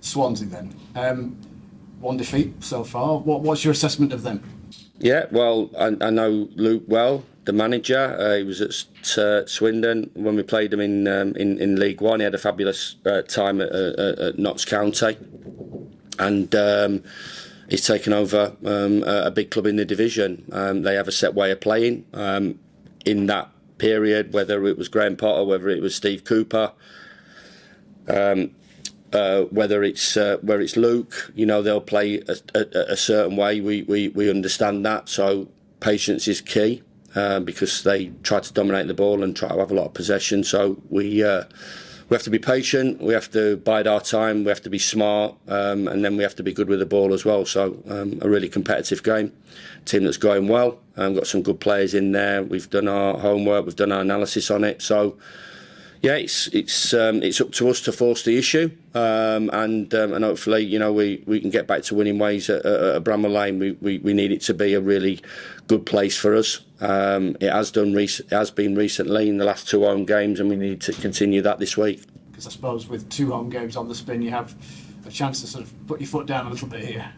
Swansea then. One defeat so far. What's your assessment of them? Yeah, well, I know Luke well, the manager. He was at Swindon when we played him in League One. He had a fabulous time at Notts County, and he's taken over a big club in the division. They have a set way of playing. In that period, whether it was Graham Potter, whether it was Steve Cooper, whether it's Luke, they'll play a certain way. We understand that. So patience is key because they try to dominate the ball and try to have a lot of possession. So we have to be patient. We have to bide our time. We have to be smart, and then we have to be good with the ball as well. So a really competitive game. Team that's going well. Got some good players in there. We've done our homework. We've done our analysis on it. So. Yeah, it's up to us to force the issue, and hopefully, we can get back to winning ways at Bramall Lane. We need it to be a really good place for us. It has been recently in the last 2 home games, and we need to continue that this week. Because I suppose with 2 home games on the spin, you have a chance to sort of put your foot down a little bit here.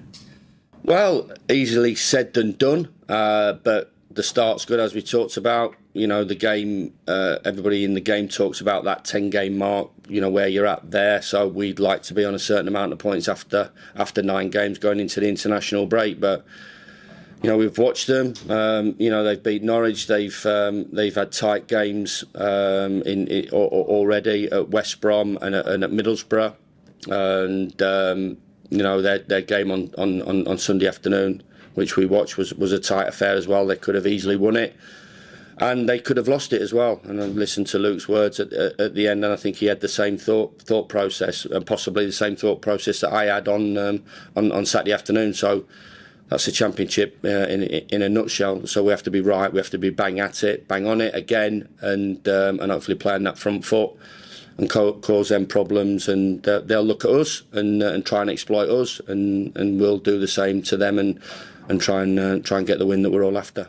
Well, easily said than done, but the start's good, as we talked about. The game, everybody in the game talks about that 10-game mark, where you're at there. So we'd like to be on a certain amount of points after 9 games going into the international break. But, we've watched them. They've beat Norwich. They've had tight games already at West Brom and at Middlesbrough. And, their game on Sunday afternoon, which we watched, was a tight affair as well. They could have easily won it. And they could have lost it as well. And I listened to Luke's words at the end, and I think he had the same thought process, and possibly the same thought process that I had on Saturday afternoon. So that's the Championship in a nutshell. So we have to be right. We have to be bang at it, bang on it again, and hopefully play on that front foot and cause them problems. And they'll look at us and try and exploit us, and we'll do the same to them and try and get the win that we're all after.